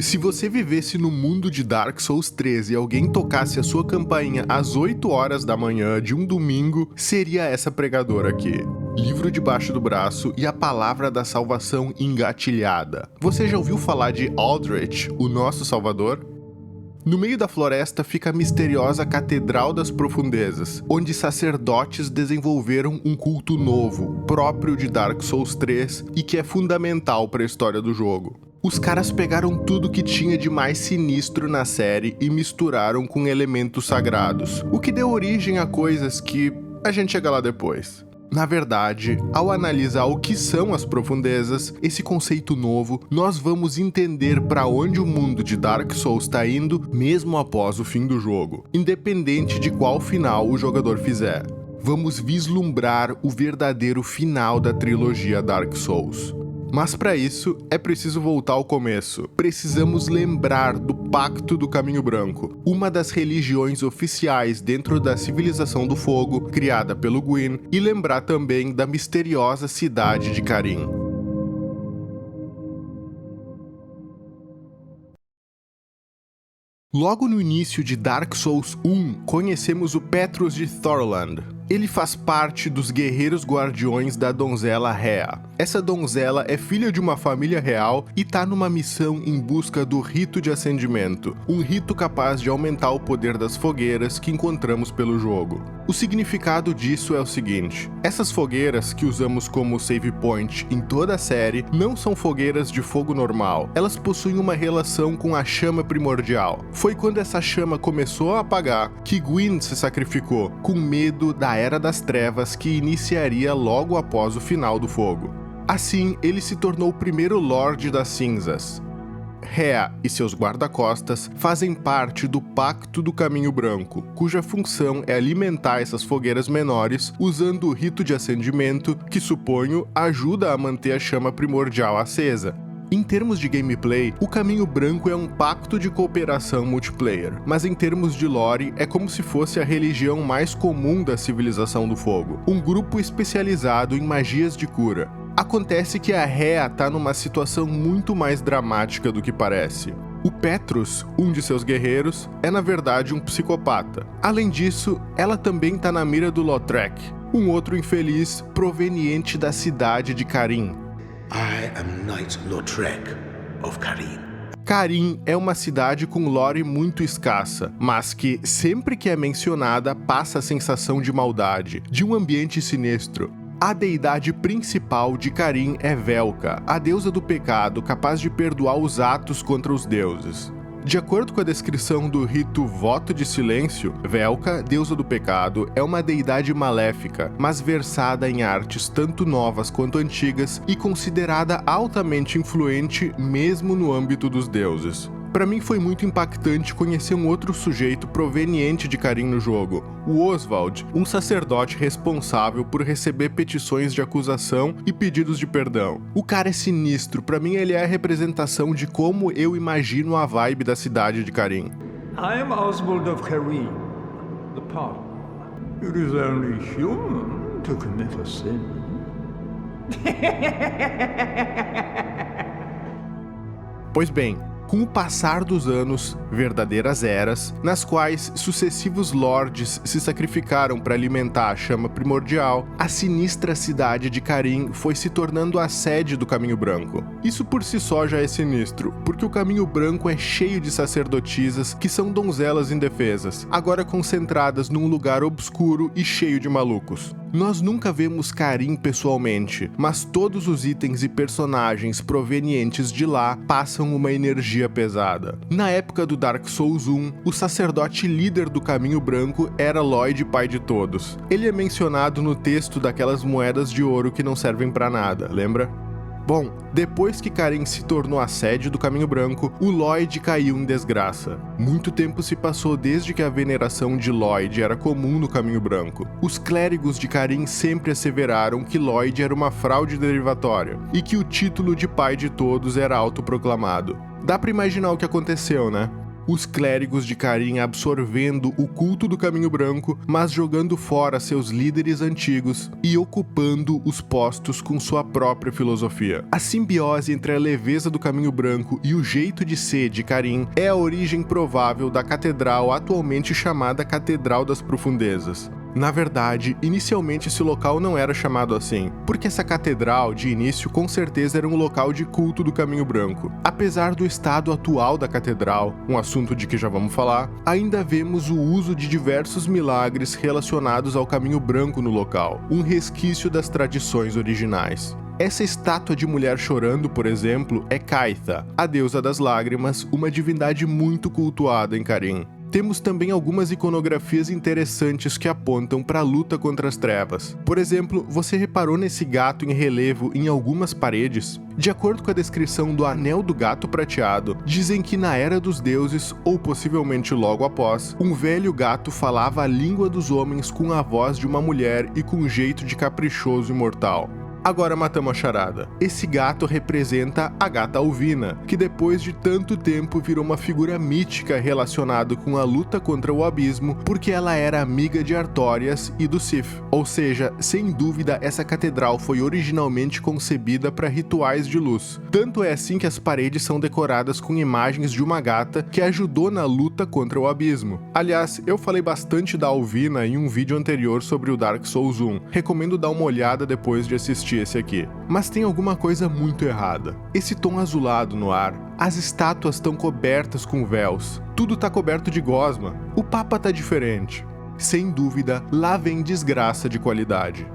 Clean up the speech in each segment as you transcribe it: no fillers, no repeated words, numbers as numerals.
Se você vivesse no mundo de Dark Souls 3 e alguém tocasse a sua campainha às 8 horas da manhã de um domingo, seria essa pregadora aqui. Livro debaixo do braço e a palavra da salvação engatilhada. Você já ouviu falar de Aldrich, o nosso salvador? No meio da floresta fica a misteriosa Catedral das Profundezas, onde sacerdotes desenvolveram um culto novo, próprio de Dark Souls 3 e que é fundamental para a história do jogo. Os caras pegaram tudo que tinha de mais sinistro na série e misturaram com elementos sagrados, o que deu origem a coisas que a gente chega lá depois. Na verdade, ao analisar o que são as profundezas, esse conceito novo, nós vamos entender para onde o mundo de Dark Souls está indo mesmo após o fim do jogo, independente de qual final o jogador fizer. Vamos vislumbrar o verdadeiro final da trilogia Dark Souls. Mas para isso, é preciso voltar ao começo. Precisamos lembrar do Pacto do Caminho Branco, uma das religiões oficiais dentro da Civilização do Fogo, criada pelo Gwyn, e lembrar também da misteriosa cidade de Carim. Logo no início de Dark Souls 1, conhecemos o Petrus de Thorland. Ele faz parte dos guerreiros guardiões da donzela Rhea. Essa donzela é filha de uma família real e tá numa missão em busca do Rito de Acendimento, um rito capaz de aumentar o poder das fogueiras que encontramos pelo jogo. O significado disso é o seguinte: essas fogueiras, que usamos como save point em toda a série, não são fogueiras de fogo normal, elas possuem uma relação com a chama primordial. Foi quando essa chama começou a apagar que Gwyn se sacrificou, com medo da Era das Trevas que iniciaria logo após o final do fogo. Assim, ele se tornou o primeiro Lorde das Cinzas. Rhea e seus guarda-costas fazem parte do Pacto do Caminho Branco, cuja função é alimentar essas fogueiras menores usando o rito de acendimento, que suponho ajuda a manter a chama primordial acesa. Em termos de gameplay, o Caminho Branco é um pacto de cooperação multiplayer, mas em termos de lore, é como se fosse a religião mais comum da Civilização do Fogo, um grupo especializado em magias de cura. Acontece que a Rhea tá numa situação muito mais dramática do que parece. O Petrus, um de seus guerreiros, é na verdade um psicopata. Além disso, ela também tá na mira do Lautrec, um outro infeliz proveniente da cidade de Carim. I am Knight Lautrec of Carim. Carim é uma cidade com lore muito escassa, mas que, sempre que é mencionada, passa a sensação de maldade, de um ambiente sinistro. A deidade principal de Carim é Velka, a deusa do pecado capaz de perdoar os atos contra os deuses. De acordo com a descrição do rito Voto de Silêncio, Velka, deusa do pecado, é uma deidade maléfica, mas versada em artes tanto novas quanto antigas e considerada altamente influente mesmo no âmbito dos deuses. Para mim foi muito impactante conhecer um outro sujeito proveniente de Carim no jogo, o Oswald, um sacerdote responsável por receber petições de acusação e pedidos de perdão. O cara é sinistro, para mim ele é a representação de como eu imagino a vibe da cidade de Carim. I am Oswald of Carim, the pardon. It is only human to commit a sin. Pois bem, com o passar dos anos, verdadeiras eras, nas quais sucessivos lords se sacrificaram para alimentar a chama primordial, a sinistra cidade de Carim foi se tornando a sede do Caminho Branco. Isso por si só já é sinistro, porque o Caminho Branco é cheio de sacerdotisas que são donzelas indefesas, agora concentradas num lugar obscuro e cheio de malucos. Nós nunca vemos Carim pessoalmente, mas todos os itens e personagens provenientes de lá passam uma energia pesada. Na época do Dark Souls 1, o sacerdote líder do Caminho Branco era Lloyd, pai de todos. Ele é mencionado no texto daquelas moedas de ouro que não servem pra nada, lembra? Bom, depois que Carim se tornou a sede do Caminho Branco, o Lloyd caiu em desgraça. Muito tempo se passou desde que a veneração de Lloyd era comum no Caminho Branco. Os clérigos de Carim sempre asseveraram que Lloyd era uma fraude derivatória e que o título de pai de todos era autoproclamado. Dá pra imaginar o que aconteceu, né? os clérigos de Carim absorvendo o culto do Caminho Branco, mas jogando fora seus líderes antigos e ocupando os postos com sua própria filosofia. A simbiose entre a leveza do Caminho Branco e o jeito de ser de Carim é a origem provável da catedral atualmente chamada Catedral das Profundezas. Na verdade, inicialmente esse local não era chamado assim, porque essa catedral, de início, com certeza era um local de culto do Caminho Branco. Apesar do estado atual da catedral, um assunto de que já vamos falar, ainda vemos o uso de diversos milagres relacionados ao Caminho Branco no local, um resquício das tradições originais. Essa estátua de mulher chorando, por exemplo, é Caitha, a deusa das lágrimas, uma divindade muito cultuada em Carim. Temos também algumas iconografias interessantes que apontam para a luta contra as trevas. Por exemplo, você reparou nesse gato em relevo em algumas paredes? De acordo com a descrição do Anel do Gato Prateado, dizem que na Era dos Deuses, ou possivelmente logo após, um velho gato falava a língua dos homens com a voz de uma mulher e com um jeito de caprichoso e mortal. Agora matamos a charada. Esse gato representa a gata Alvina, que depois de tanto tempo virou uma figura mítica relacionada com a luta contra o abismo, porque ela era amiga de Artorias e do Sif. Ou seja, sem dúvida, essa catedral foi originalmente concebida para rituais de luz. Tanto é assim que as paredes são decoradas com imagens de uma gata que ajudou na luta contra o abismo. Aliás, eu falei bastante da Alvina em um vídeo anterior sobre o Dark Souls 1. Recomendo dar uma olhada depois de assistir esse aqui. Mas tem alguma coisa muito errada. Esse tom azulado no ar, as estátuas estão cobertas com véus, tudo tá coberto de gosma, o Papa tá diferente. Sem dúvida, lá vem desgraça de qualidade.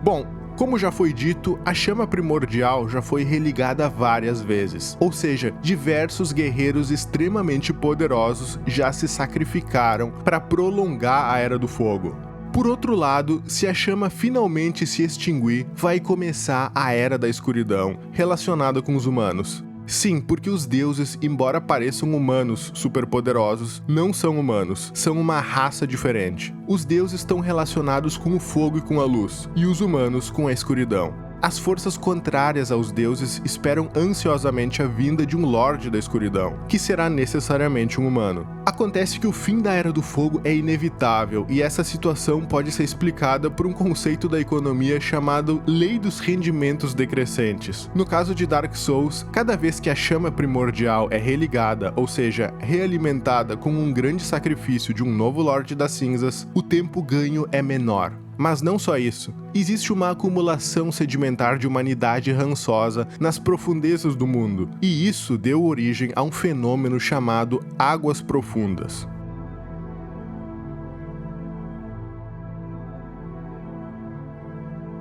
Bom, como já foi dito, a chama primordial já foi religada várias vezes, ou seja, diversos guerreiros extremamente poderosos já se sacrificaram para prolongar a Era do Fogo. Por outro lado, se a chama finalmente se extinguir, vai começar a Era da Escuridão, relacionada com os humanos. Sim, porque os deuses, embora pareçam humanos superpoderosos, não são humanos, são uma raça diferente. Os deuses estão relacionados com o fogo e com a luz, e os humanos com a escuridão. As forças contrárias aos deuses esperam ansiosamente a vinda de um Lorde da Escuridão, que será necessariamente um humano. Acontece que o fim da Era do Fogo é inevitável, e essa situação pode ser explicada por um conceito da economia chamado Lei dos Rendimentos Decrescentes. No caso de Dark Souls, cada vez que a chama primordial é religada, ou seja, realimentada com um grande sacrifício de um novo Lorde das Cinzas, o tempo ganho é menor. Mas não só isso, existe uma acumulação sedimentar de humanidade rançosa nas profundezas do mundo, e isso deu origem a um fenômeno chamado águas profundas.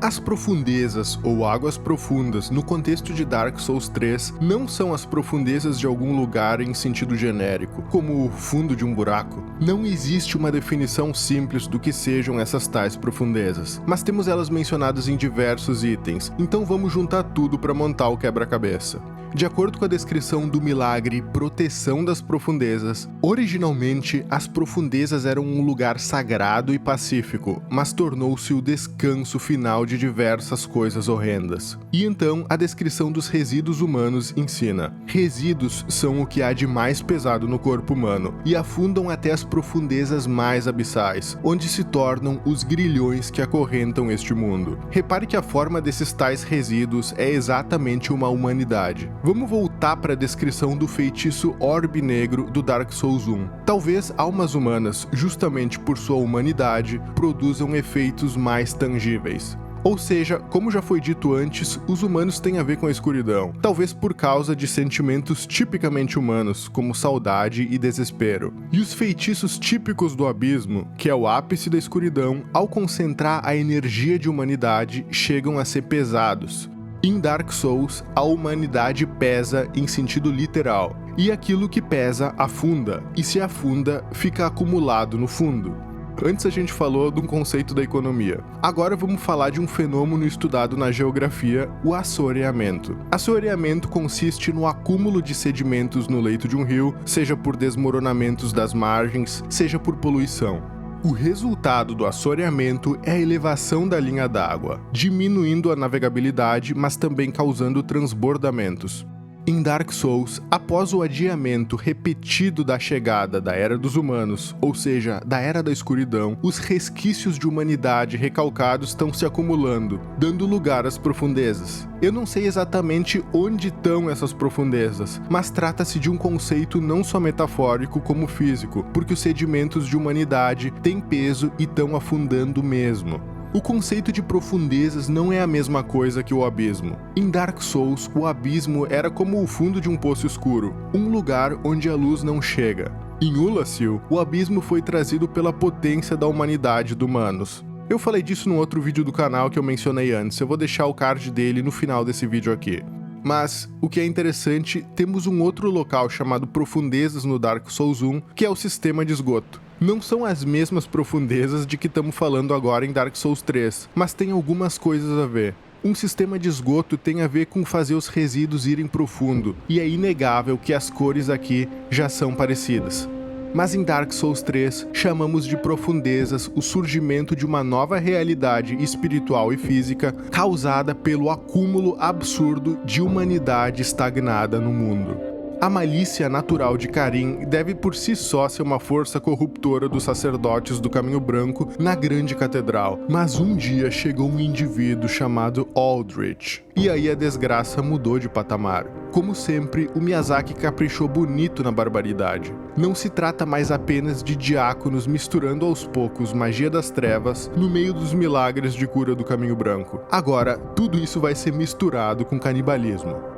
As profundezas ou águas profundas no contexto de Dark Souls 3 não são as profundezas de algum lugar em sentido genérico, como o fundo de um buraco. Não existe uma definição simples do que sejam essas tais profundezas, mas temos elas mencionadas em diversos itens, então vamos juntar tudo para montar o quebra-cabeça. De acordo com a descrição do milagre Proteção das Profundezas, originalmente as profundezas eram um lugar sagrado e pacífico, mas tornou-se o descanso final de diversas coisas horrendas. E então a descrição dos resíduos humanos ensina: resíduos são o que há de mais pesado no corpo humano e afundam até as profundezas mais abissais, onde se tornam os grilhões que acorrentam este mundo. Repare que a forma desses tais resíduos é exatamente uma humanidade. Vamos voltar para a descrição do feitiço Orbe Negro do Dark Souls 1. Talvez almas humanas, justamente por sua humanidade, produzam efeitos mais tangíveis. Ou seja, como já foi dito antes, os humanos têm a ver com a escuridão, talvez por causa de sentimentos tipicamente humanos, como saudade e desespero. E os feitiços típicos do abismo, que é o ápice da escuridão, ao concentrar a energia de humanidade, chegam a ser pesados. Em Dark Souls, a humanidade pesa em sentido literal, e aquilo que pesa afunda, e se afunda, fica acumulado no fundo. Antes a gente falou de um conceito da economia. Agora vamos falar de um fenômeno estudado na geografia, o assoreamento. Assoreamento consiste no acúmulo de sedimentos no leito de um rio, seja por desmoronamentos das margens, seja por poluição. O resultado do assoreamento é a elevação da linha d'água, diminuindo a navegabilidade, mas também causando transbordamentos. Em Dark Souls, após o adiamento repetido da chegada da Era dos Humanos, ou seja, da Era da Escuridão, os resquícios de humanidade recalcados estão se acumulando, dando lugar às profundezas. Eu não sei exatamente onde estão essas profundezas, mas trata-se de um conceito não só metafórico como físico, porque os sedimentos de humanidade têm peso e estão afundando mesmo. O conceito de profundezas não é a mesma coisa que o abismo. Em Dark Souls, o abismo era como o fundo de um poço escuro, um lugar onde a luz não chega. Em Ulasil, o abismo foi trazido pela potência da humanidade do Humanos. Eu falei disso num outro vídeo do canal que eu mencionei antes, eu vou deixar o card dele no final desse vídeo aqui. Mas, o que é interessante, temos um outro local chamado Profundezas no Dark Souls 1, que é o sistema de esgoto. Não são as mesmas profundezas de que estamos falando agora em Dark Souls 3, mas tem algumas coisas a ver. Um sistema de esgoto tem a ver com fazer os resíduos irem profundo, e é inegável que as cores aqui já são parecidas. Mas em Dark Souls 3, chamamos de profundezas o surgimento de uma nova realidade espiritual e física causada pelo acúmulo absurdo de humanidade estagnada no mundo. A malícia natural de Carim deve por si só ser uma força corruptora dos sacerdotes do Caminho Branco na grande catedral, mas um dia chegou um indivíduo chamado Aldrich, e aí a desgraça mudou de patamar. Como sempre, o Miyazaki caprichou bonito na barbaridade. Não se trata mais apenas de diáconos misturando aos poucos magia das trevas no meio dos milagres de cura do Caminho Branco. Agora, tudo isso vai ser misturado com canibalismo.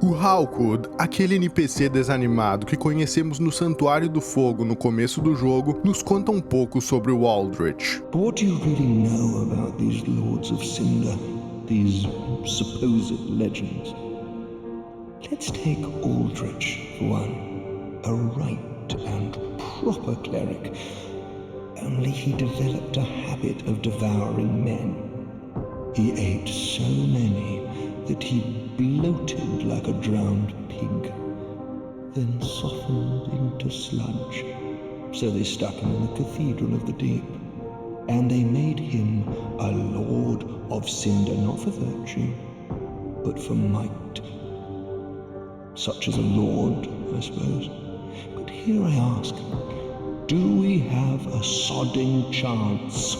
O Hawkwood, aquele NPC desanimado que conhecemos no Santuário do Fogo no começo do jogo, nos conta um pouco sobre o Aldrich. What do you really know about these Lords of Cinder, these supposed legends? Let's take Aldrich for one, a right and proper cleric, only he developed a habit of devouring men. He ate so many that he bloated like a drowned pig, then softened into sludge. So they stuck him in the Cathedral of the Deep, and they made him a Lord of Cinder, not for virtue, but for might. Such as a lord, I suppose. But here I ask, do we have a sodding chance?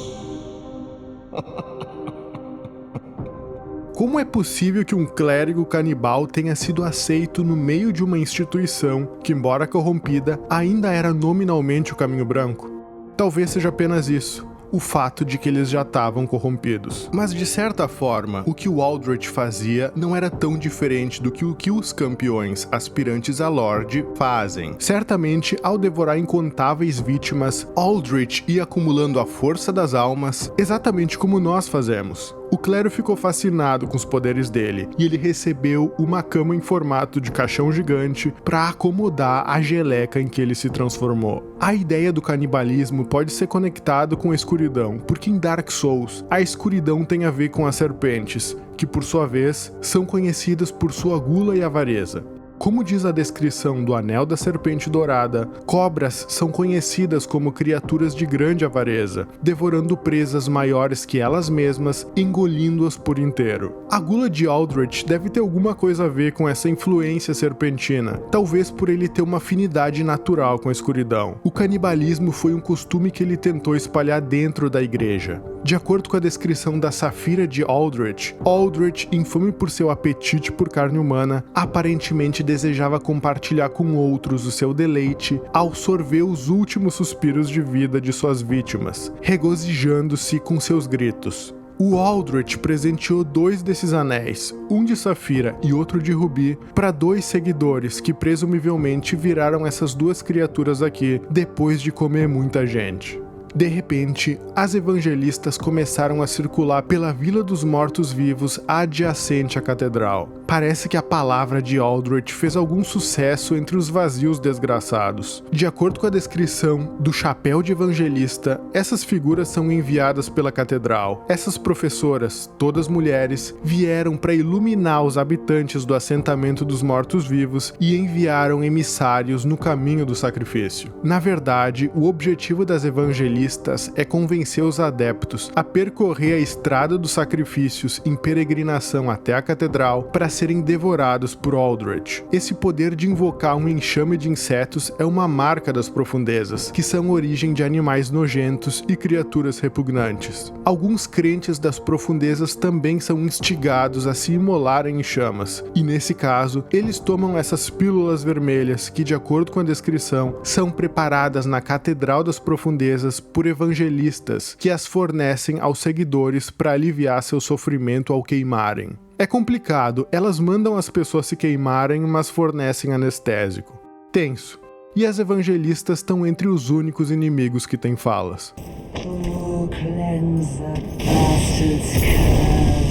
Como é possível que um clérigo canibal tenha sido aceito no meio de uma instituição que, embora corrompida, ainda era nominalmente o Caminho Branco? Talvez seja apenas isso, o fato de que eles já estavam corrompidos. Mas de certa forma, o que o Aldrich fazia não era tão diferente do que os campeões aspirantes a Lorde fazem. Certamente, ao devorar incontáveis vítimas, Aldrich ia acumulando a força das almas, exatamente como nós fazemos. O clero ficou fascinado com os poderes dele, e ele recebeu uma cama em formato de caixão gigante para acomodar a geleca em que ele se transformou. A ideia do canibalismo pode ser conectado com a escuridão, porque em Dark Souls, a escuridão tem a ver com as serpentes, que por sua vez, são conhecidas por sua gula e avareza. Como diz a descrição do Anel da Serpente Dourada, cobras são conhecidas como criaturas de grande avareza, devorando presas maiores que elas mesmas, engolindo-as por inteiro. A gula de Aldrich deve ter alguma coisa a ver com essa influência serpentina, talvez por ele ter uma afinidade natural com a escuridão. O canibalismo foi um costume que ele tentou espalhar dentro da igreja. De acordo com a descrição da Safira de Aldrich, Aldrich, infame por seu apetite por carne humana, aparentemente desejava compartilhar com outros o seu deleite ao sorver os últimos suspiros de vida de suas vítimas, regozijando-se com seus gritos. O Aldrich presenteou 2 desses anéis, um de safira e outro de rubi, para 2 seguidores que presumivelmente viraram essas 2 criaturas aqui depois de comer muita gente. De repente, as evangelistas começaram a circular pela Vila dos Mortos-Vivos adjacente à catedral. Parece que a palavra de Aldrich fez algum sucesso entre os vazios desgraçados. De acordo com a descrição do chapéu de evangelista, essas figuras são enviadas pela catedral. Essas professoras, todas mulheres, vieram para iluminar os habitantes do assentamento dos mortos-vivos e enviaram emissários no caminho do sacrifício. Na verdade, o objetivo das evangelistas ritualistas é convencer os adeptos a percorrer a estrada dos sacrifícios em peregrinação até a catedral para serem devorados por Aldrich. Esse poder de invocar um enxame de insetos é uma marca das profundezas, que são origem de animais nojentos e criaturas repugnantes. Alguns crentes das profundezas também são instigados a se imolarem em chamas, e nesse caso, eles tomam essas pílulas vermelhas que, de acordo com a descrição, são preparadas na Catedral das Profundezas por evangelistas que as fornecem aos seguidores para aliviar seu sofrimento ao queimarem. É complicado, elas mandam as pessoas se queimarem, mas fornecem anestésico. Tenso. E as evangelistas estão entre os únicos inimigos que têm falas. Oh, cleanse that bastard's curse.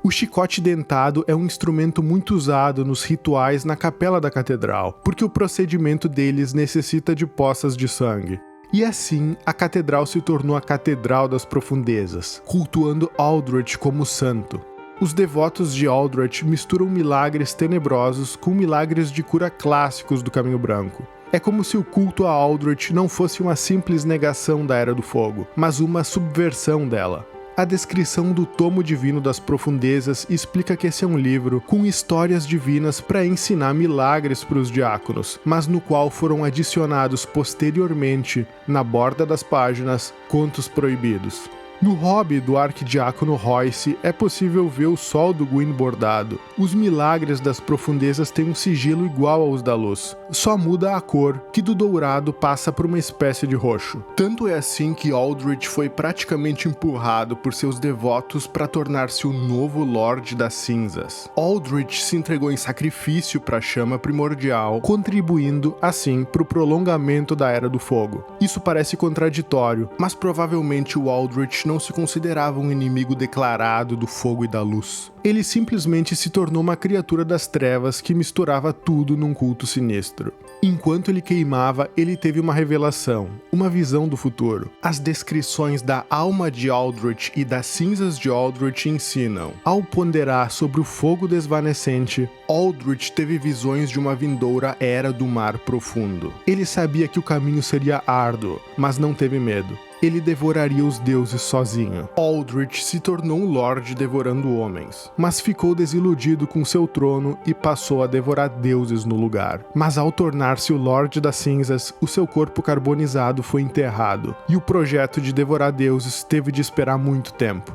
O chicote dentado é um instrumento muito usado nos rituais na capela da catedral, porque o procedimento deles necessita de poças de sangue. E assim, a catedral se tornou a Catedral das Profundezas, cultuando Aldrich como santo. Os devotos de Aldrich misturam milagres tenebrosos com milagres de cura clássicos do Caminho Branco. É como se o culto a Aldrich não fosse uma simples negação da Era do Fogo, mas uma subversão dela. A descrição do Tomo Divino das Profundezas explica que esse é um livro com histórias divinas para ensinar milagres para os diáconos, mas no qual foram adicionados posteriormente, na borda das páginas, contos proibidos. No hobby do arquidiácono Royce é possível ver o sol do Gwyn bordado. Os milagres das profundezas têm um sigilo igual aos da luz, só muda a cor, que do dourado passa por uma espécie de roxo. Tanto é assim que Aldrich foi praticamente empurrado por seus devotos para tornar-se o novo Lorde das Cinzas. Aldrich se entregou em sacrifício para a chama primordial, contribuindo, assim, para o prolongamento da Era do Fogo. Isso parece contraditório, mas provavelmente o Aldrich não se considerava um inimigo declarado do fogo e da luz. Ele simplesmente se tornou uma criatura das trevas que misturava tudo num culto sinistro. Enquanto ele queimava, ele teve uma revelação, uma visão do futuro. As descrições da alma de Aldrich e das cinzas de Aldrich ensinam. Ao ponderar sobre o fogo desvanecente, Aldrich teve visões de uma vindoura era do mar profundo. Ele sabia que o caminho seria árduo, mas não teve medo. Ele devoraria os deuses sozinho. Aldrich se tornou um lorde devorando homens, mas ficou desiludido com seu trono e passou a devorar deuses no lugar. Mas ao tornar-se o Lorde das Cinzas, o seu corpo carbonizado foi enterrado, e o projeto de devorar deuses teve de esperar muito tempo.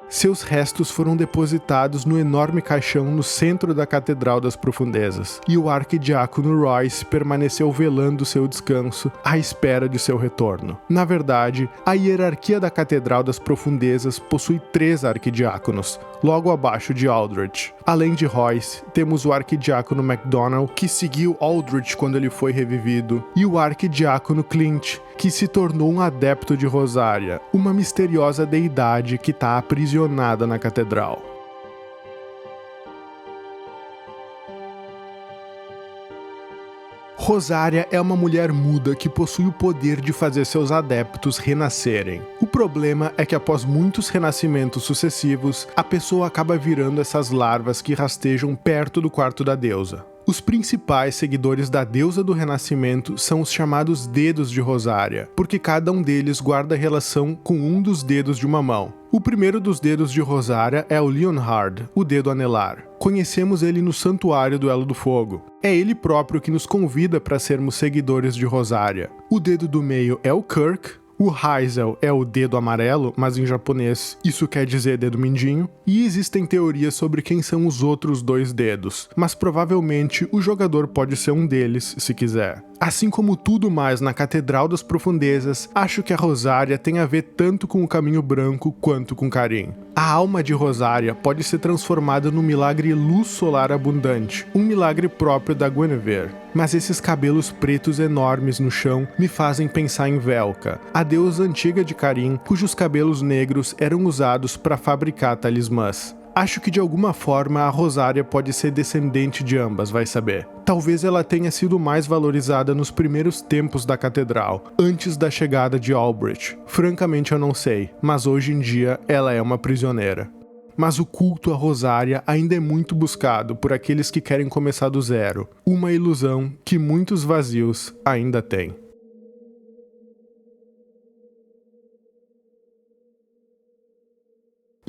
Seus restos foram depositados no enorme caixão no centro da Catedral das Profundezas, e o arquidiácono Royce permaneceu velando seu descanso à espera de seu retorno. Na verdade, a hierarquia da Catedral das Profundezas possui 3 arquidiáconos, logo abaixo de Aldrich. Além de Royce, temos o arquidiácono MacDonald, que seguiu Aldrich quando ele foi revivido, e o arquidiácono Clint, que se tornou um adepto de Rosária, uma misteriosa deidade que está aprisionada na catedral. Rosária é uma mulher muda que possui o poder de fazer seus adeptos renascerem. O problema é que após muitos renascimentos sucessivos, a pessoa acaba virando essas larvas que rastejam perto do quarto da deusa. Os principais seguidores da deusa do renascimento são os chamados dedos de Rosária, porque cada um deles guarda relação com um dos dedos de uma mão. O primeiro dos dedos de Rosária é o Leonhard, o dedo anelar. Conhecemos ele no Santuário do Elo do Fogo. É ele próprio que nos convida para sermos seguidores de Rosária. O dedo do meio é o Kirk. O Hazel é o dedo amarelo, mas em japonês isso quer dizer dedo mindinho, e existem teorias sobre quem são os outros 2 dedos, mas provavelmente o jogador pode ser um deles, se quiser. Assim como tudo mais na Catedral das Profundezas, acho que a Rosária tem a ver tanto com o Caminho Branco quanto com Carim. A alma de Rosária pode ser transformada no milagre luz solar abundante, um milagre próprio da Guinevere. Mas esses cabelos pretos enormes no chão me fazem pensar em Velka, a deusa antiga de Carim, cujos cabelos negros eram usados para fabricar talismãs. Acho que de alguma forma a Rosária pode ser descendente de ambas, vai saber. Talvez ela tenha sido mais valorizada nos primeiros tempos da catedral, antes da chegada de Aldrich. Francamente eu não sei, mas hoje em dia ela é uma prisioneira. Mas o culto à Rosária ainda é muito buscado por aqueles que querem começar do zero, uma ilusão que muitos vazios ainda têm.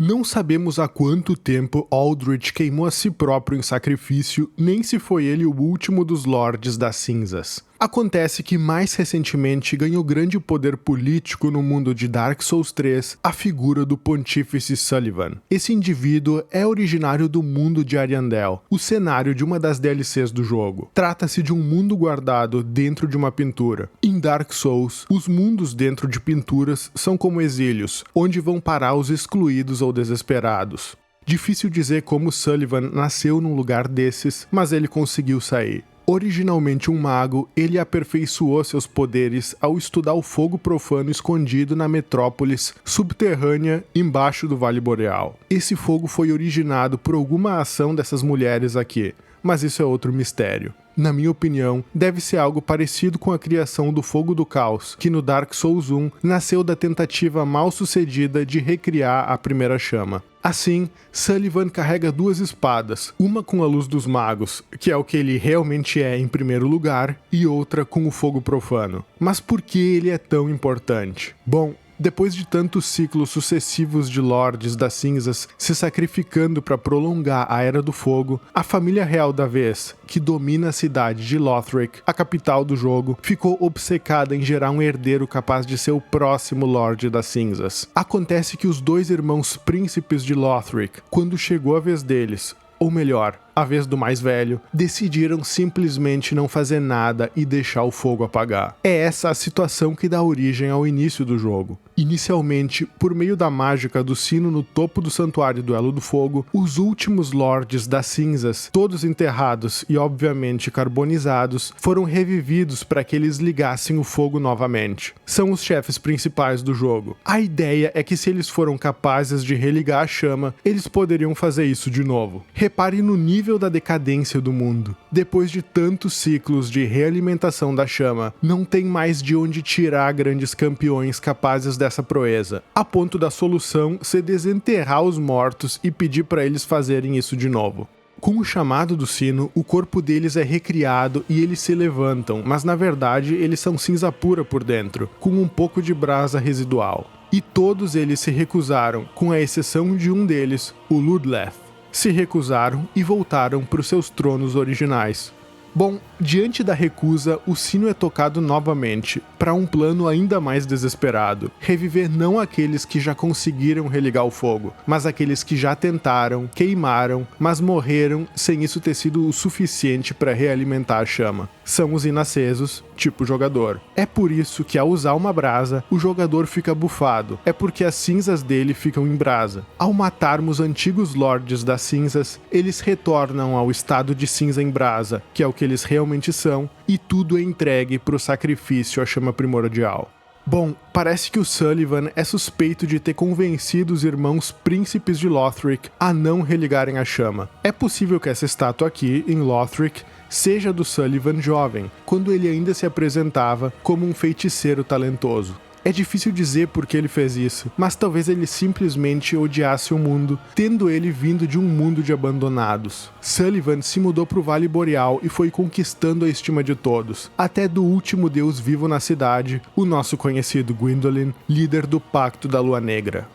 Não sabemos há quanto tempo Aldrich queimou a si próprio em sacrifício, nem se foi ele o último dos Lordes das Cinzas. Acontece que mais recentemente ganhou grande poder político no mundo de Dark Souls 3 a figura do Pontífice Sullivan. Esse indivíduo é originário do mundo de Ariandel, o cenário de uma das DLCs do jogo. Trata-se de um mundo guardado dentro de uma pintura. Em Dark Souls, os mundos dentro de pinturas são como exílios, onde vão parar os excluídos ou desesperados. Difícil dizer como Sullivan nasceu num lugar desses, mas ele conseguiu sair. Originalmente um mago, ele aperfeiçoou seus poderes ao estudar o fogo profano escondido na metrópolis subterrânea embaixo do Vale Boreal. Esse fogo foi originado por alguma ação dessas mulheres aqui, mas isso é outro mistério. Na minha opinião, deve ser algo parecido com a criação do Fogo do Caos, que no Dark Souls 1 nasceu da tentativa mal sucedida de recriar a primeira chama. Assim, Sullivan carrega duas espadas, uma com a luz dos magos, que é o que ele realmente é em primeiro lugar, e outra com o fogo profano. Mas por que ele é tão importante? Bom, depois de tantos ciclos sucessivos de Lordes das Cinzas se sacrificando para prolongar a Era do Fogo, a família real da vez, que domina a cidade de Lothric, a capital do jogo, ficou obcecada em gerar um herdeiro capaz de ser o próximo Lorde das Cinzas. Acontece que os dois irmãos príncipes de Lothric, quando chegou a vez deles, ou melhor, a vez do mais velho, decidiram simplesmente não fazer nada e deixar o fogo apagar. É essa a situação que dá origem ao início do jogo. Inicialmente, por meio da mágica do sino no topo do Santuário do Elo do Fogo, os últimos Lordes das Cinzas, todos enterrados e obviamente carbonizados, foram revividos para que eles ligassem o fogo novamente. São os chefes principais do jogo. A ideia é que se eles foram capazes de religar a chama, eles poderiam fazer isso de novo. Repare no nível da decadência do mundo. Depois de tantos ciclos de realimentação da chama, não tem mais de onde tirar grandes campeões capazes dessa proeza, a ponto da solução ser desenterrar os mortos e pedir para eles fazerem isso de novo. Com o chamado do sino, o corpo deles é recriado e eles se levantam, mas na verdade eles são cinza pura por dentro, com um pouco de brasa residual. E todos eles se recusaram, com a exceção de um deles, o Ludleth. Se recusaram e voltaram para os seus tronos originais. Bom, diante da recusa, o sino é tocado novamente, para um plano ainda mais desesperado: reviver não aqueles que já conseguiram religar o fogo, mas aqueles que já tentaram, queimaram, mas morreram sem isso ter sido o suficiente para realimentar a chama. São os inacesos, tipo jogador. É por isso que ao usar uma brasa, o jogador fica bufado, é porque as cinzas dele ficam em brasa. Ao matarmos antigos Lordes das Cinzas, eles retornam ao estado de cinza em brasa, que é o que eles realmente são, e tudo é entregue para o sacrifício à chama primordial. Bom, parece que o Sullivan é suspeito de ter convencido os irmãos príncipes de Lothric a não religarem a chama. É possível que essa estátua aqui, em Lothric, seja do Sullivan jovem, quando ele ainda se apresentava como um feiticeiro talentoso. É difícil dizer por que ele fez isso, mas talvez ele simplesmente odiasse o mundo, tendo ele vindo de um mundo de abandonados. Sullivan se mudou para o Vale Boreal e foi conquistando a estima de todos, até do último deus vivo na cidade, o nosso conhecido Gwyndolin, líder do Pacto da Lua Negra.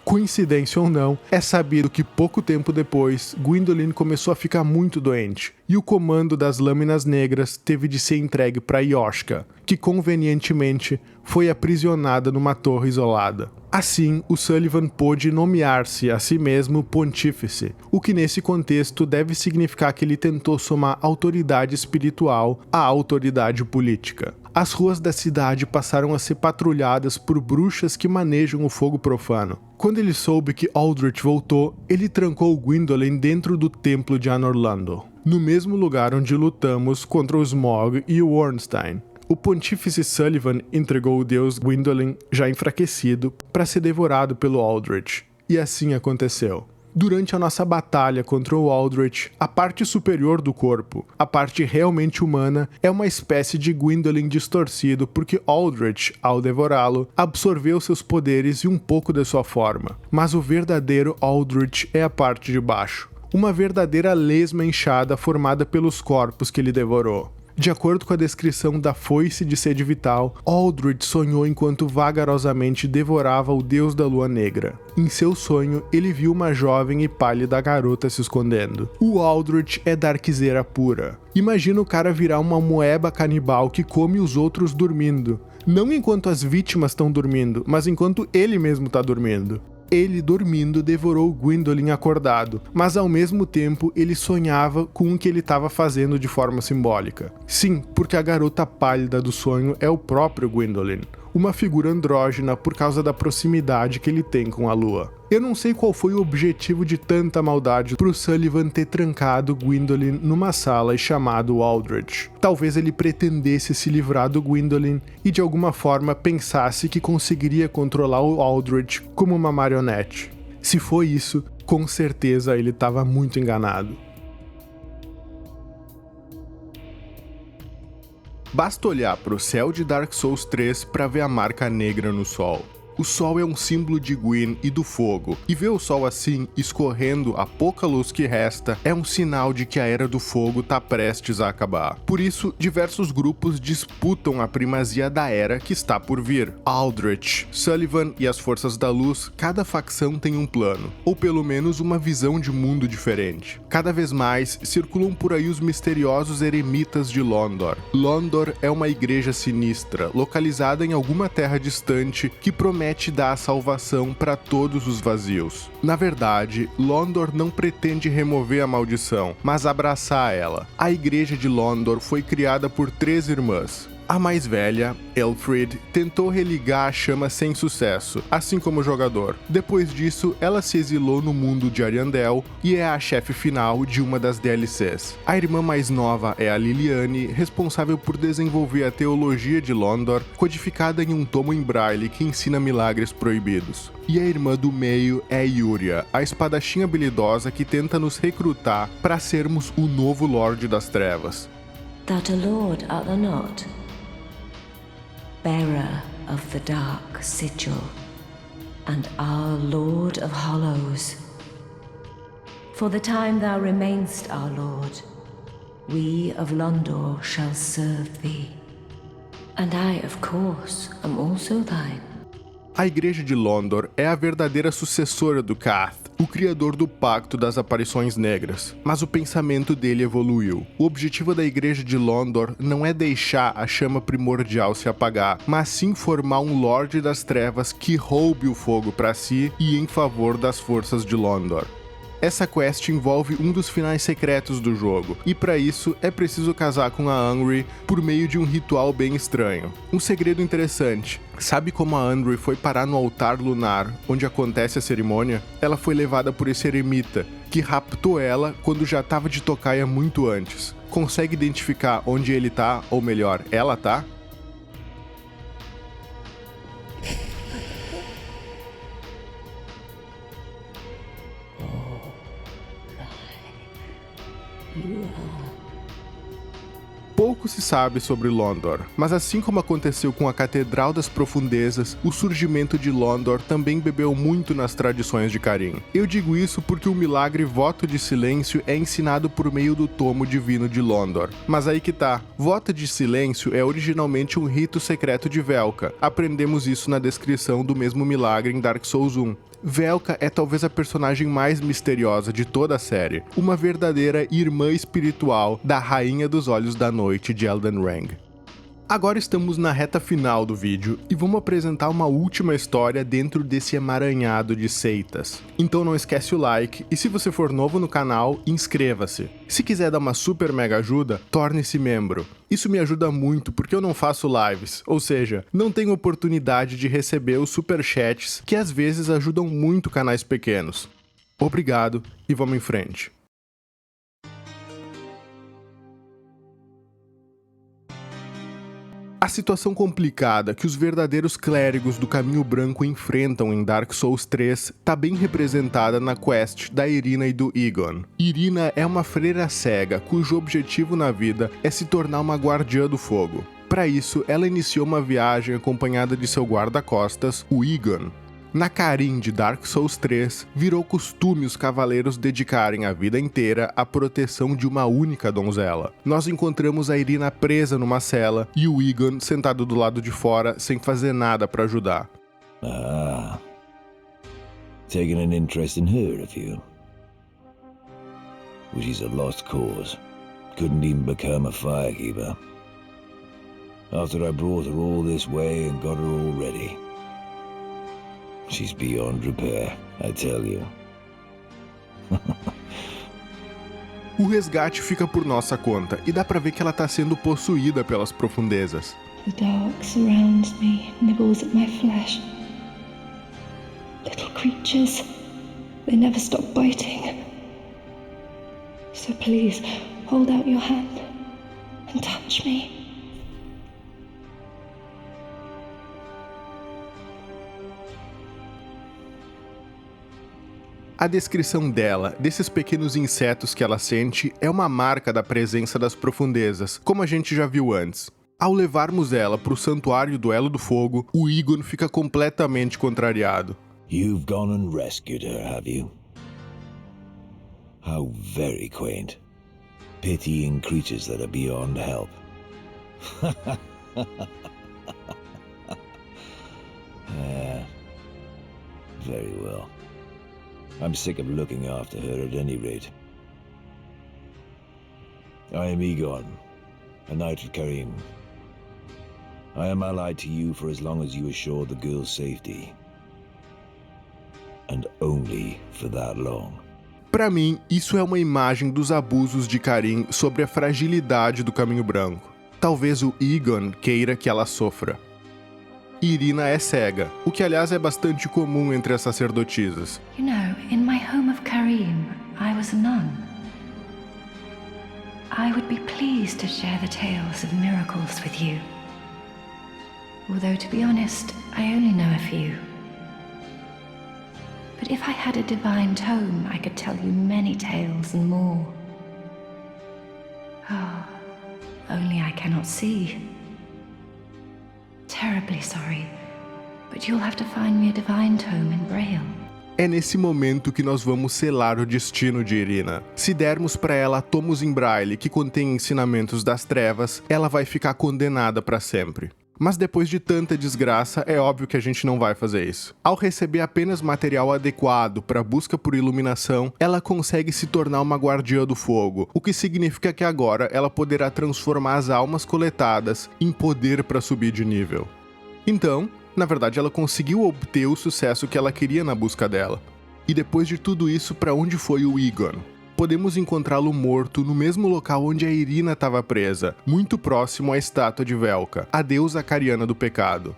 Coincidência ou não, é sabido que pouco tempo depois, Gwyndolin começou a ficar muito doente, e o comando das Lâminas Negras teve de ser entregue para Yoshka, que convenientemente foi aprisionada numa torre isolada. Assim, o Sullivan pôde nomear-se a si mesmo Pontífice, o que nesse contexto deve significar que ele tentou somar autoridade espiritual à autoridade política. As ruas da cidade passaram a ser patrulhadas por bruxas que manejam o fogo profano. Quando ele soube que Aldrich voltou, ele trancou Gwyndolin dentro do templo de Anorlando, no mesmo lugar onde lutamos contra o Smaug e o Ornstein. O Pontífice Sullivan entregou o deus Gwyndolin, já enfraquecido, para ser devorado pelo Aldrich. E assim aconteceu. Durante a nossa batalha contra o Aldrich, a parte superior do corpo, a parte realmente humana, é uma espécie de Gwyndolin distorcido porque Aldrich, ao devorá-lo, absorveu seus poderes e um pouco de sua forma. Mas o verdadeiro Aldrich é a parte de baixo. Uma verdadeira lesma inchada formada pelos corpos que ele devorou. De acordo com a descrição da foice de sede vital, Aldred sonhou enquanto vagarosamente devorava o deus da lua negra. Em seu sonho, ele viu uma jovem e pálida garota se escondendo. O Aldred é darkzeira pura. Imagina o cara virar uma moeba canibal que come os outros dormindo. Não enquanto as vítimas estão dormindo, mas enquanto ele mesmo está dormindo. Ele, dormindo, devorou Gwyndolin acordado, mas ao mesmo tempo ele sonhava com o que ele estava fazendo de forma simbólica. Sim, porque a garota pálida do sonho é o próprio Gwyndolin, uma figura andrógena por causa da proximidade que ele tem com a lua. Eu não sei qual foi o objetivo de tanta maldade pro Sullivan ter trancado Gwyndolin numa sala e chamado Aldred. Talvez ele pretendesse se livrar do Gwyndolin e de alguma forma pensasse que conseguiria controlar o Aldred como uma marionete. Se foi isso, com certeza ele estava muito enganado. Basta olhar para o céu de Dark Souls 3 para ver a marca negra no sol. O sol é um símbolo de Gwyn e do fogo, e ver o sol assim, escorrendo a pouca luz que resta, é um sinal de que a Era do Fogo tá prestes a acabar. Por isso, diversos grupos disputam a primazia da era que está por vir. Aldrich, Sullivan e as Forças da Luz, cada facção tem um plano, ou pelo menos uma visão de mundo diferente. Cada vez mais, circulam por aí os misteriosos eremitas de Londor. Londor é uma igreja sinistra, localizada em alguma terra distante, que promete dar a salvação para todos os vazios. Na verdade, Londor não pretende remover a maldição, mas abraçar ela. A igreja de Londor foi criada por 3 irmãs. A mais velha, Elfrid, tentou religar a chama sem sucesso, assim como o jogador. Depois disso, ela se exilou no mundo de Ariandel e é a chefe final de uma das DLCs. A irmã mais nova é a Liliane, responsável por desenvolver a teologia de Londor, codificada em um tomo em braille que ensina milagres proibidos. E a irmã do meio é Yuria, a espadachim habilidosa que tenta nos recrutar para sermos o novo Lorde das Trevas. That a lord art thou not, bearer of the dark sigil, and our Lord of Hollows. For the time thou remainest our Lord, we of Londor shall serve thee, and I, of course, am also thine. A Igreja de Londor é a verdadeira sucessora do Cath, o criador do Pacto das Aparições Negras, mas o pensamento dele evoluiu. O objetivo da Igreja de Londor não é deixar a chama primordial se apagar, mas sim formar um Lorde das Trevas que roube o fogo para si e em favor das forças de Londor. Essa quest envolve um dos finais secretos do jogo, e para isso é preciso casar com a Anri por meio de um ritual bem estranho. Um segredo interessante: sabe como a Anri foi parar no altar lunar, onde acontece a cerimônia? Ela foi levada por esse eremita, que raptou ela quando já estava de tocaia muito antes. Consegue identificar onde ele tá, ou melhor, ela tá? Pouco se sabe sobre Londor, mas assim como aconteceu com a Catedral das Profundezas, o surgimento de Londor também bebeu muito nas tradições de Carim. Eu digo isso porque o milagre Voto de Silêncio é ensinado por meio do Tomo Divino de Londor. Mas aí que tá, Voto de Silêncio é originalmente um rito secreto de Velka. Aprendemos isso na descrição do mesmo milagre em Dark Souls 1. Velka é talvez a personagem mais misteriosa de toda a série, uma verdadeira irmã espiritual da Rainha dos Olhos da Noite de Elden Ring. Agora estamos na reta final do vídeo e vamos apresentar uma última história dentro desse emaranhado de seitas. Então não esquece o like e se você for novo no canal, inscreva-se. Se quiser dar uma super mega ajuda, torne-se membro. Isso me ajuda muito porque eu não faço lives, ou seja, não tenho oportunidade de receber os superchats que às vezes ajudam muito canais pequenos. Obrigado e vamos em frente. A situação complicada que os verdadeiros clérigos do Caminho Branco enfrentam em Dark Souls 3 tá bem representada na quest da Irina e do Egon. Irina é uma freira cega cujo objetivo na vida é se tornar uma guardiã do fogo. Para isso, ela iniciou uma viagem acompanhada de seu guarda-costas, o Egon. Na Carim de Dark Souls 3, virou costume os cavaleiros dedicarem a vida inteira à proteção de uma única donzela. Nós encontramos a Irina presa numa cela e o Egon sentado do lado de fora sem fazer nada para ajudar. Ah. Taken an interest in her, have you? Well, she's a lost cause. Couldn't even become a firekeeper. After I brought her all this way and got her all ready. She's beyond repair, I tell you. O resgate fica por nossa conta e dá pra ver que ela tá sendo possuída pelas profundezas. The dark surrounds me, nibbles at my flesh. Little creatures, they never stop biting. So please, hold out your hand and touch me. A descrição dela, desses pequenos insetos que ela sente, é uma marca da presença das profundezas, como a gente já viu antes. Ao levarmos ela para o Santuário do Elo do Fogo, o Egon fica completamente contrariado. You've gone and rescued her, have you? How very quaint. Pitying creatures that are beyond help. Very well. I'm sick of looking after her at any rate. I am Egon, a knight of Carim. I am allied to you for as long as you assure the girl's safety. And only for that long. Para mim, isso é uma imagem dos abusos de Carim sobre a fragilidade do Caminho Branco. Talvez o Egon queira que ela sofra. Irina é cega, o que aliás é bastante comum entre as sacerdotisas. You know, in my home of Carim, I was a nun. I would be pleased to share the tales of miracles with you. Although, to be honest, I only know a few. But if I had a divine tome, I could tell you many tales and more. Oh, only I cannot see. Terribly sorry, but you'll have to find me a divine tome in Braille. É nesse momento que nós vamos selar o destino de Irina. Se dermos para ela tomos em Braille que contém ensinamentos das trevas, ela vai ficar condenada para sempre. Mas depois de tanta desgraça, é óbvio que a gente não vai fazer isso. Ao receber apenas material adequado para a busca por iluminação, ela consegue se tornar uma guardiã do fogo, o que significa que agora ela poderá transformar as almas coletadas em poder para subir de nível. Então, na verdade, ela conseguiu obter o sucesso que ela queria na busca dela. E depois de tudo isso, para onde foi o Egon? Podemos encontrá-lo morto no mesmo local onde a Irina estava presa, muito próximo à estátua de Velka, a deusa acariana do pecado.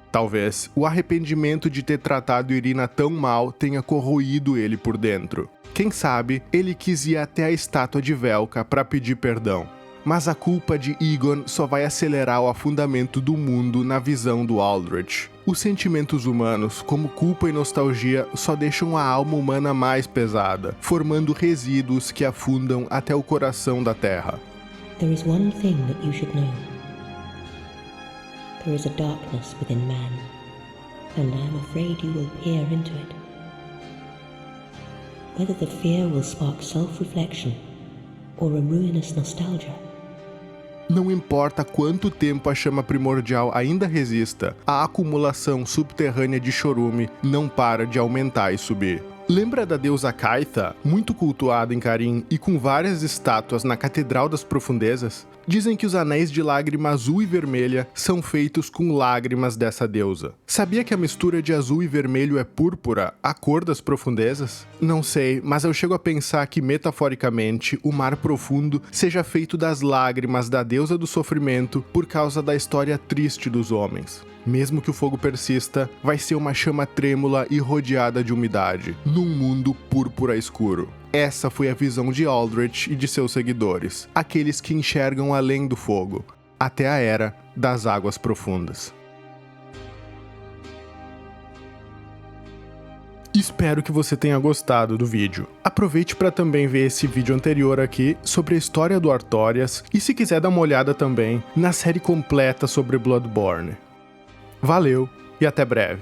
Talvez o arrependimento de ter tratado Irina tão mal tenha corroído ele por dentro. Quem sabe, ele quis ir até a estátua de Velka para pedir perdão. Mas a culpa de Egon só vai acelerar o afundamento do mundo na visão do Aldrich. Os sentimentos humanos, como culpa e nostalgia, só deixam a alma humana mais pesada, formando resíduos que afundam até o coração da Terra. There is one thing that you should know. There is a darkness within man, and I am afraid you will peer into it. Whether the fear will spark self-reflection or a ruinous nostalgia. Não importa quanto tempo a chama primordial ainda resista, a acumulação subterrânea de chorume não para de aumentar e subir. Lembra da deusa Kaitha, muito cultuada em Carim e com várias estátuas na Catedral das Profundezas? Dizem que os anéis de lágrima azul e vermelha são feitos com lágrimas dessa deusa. Sabia que a mistura de azul e vermelho é púrpura, a cor das profundezas? Não sei, mas eu chego a pensar que, metaforicamente, o mar profundo seja feito das lágrimas da deusa do sofrimento por causa da história triste dos homens. Mesmo que o fogo persista, vai ser uma chama trêmula e rodeada de umidade, num mundo púrpura escuro. Essa foi a visão de Aldrich e de seus seguidores, aqueles que enxergam além do fogo, até a Era das Águas Profundas. Espero que você tenha gostado do vídeo. Aproveite para também ver esse vídeo anterior aqui sobre a história do Artorias e se quiser dar uma olhada também na série completa sobre Bloodborne. Valeu e até breve.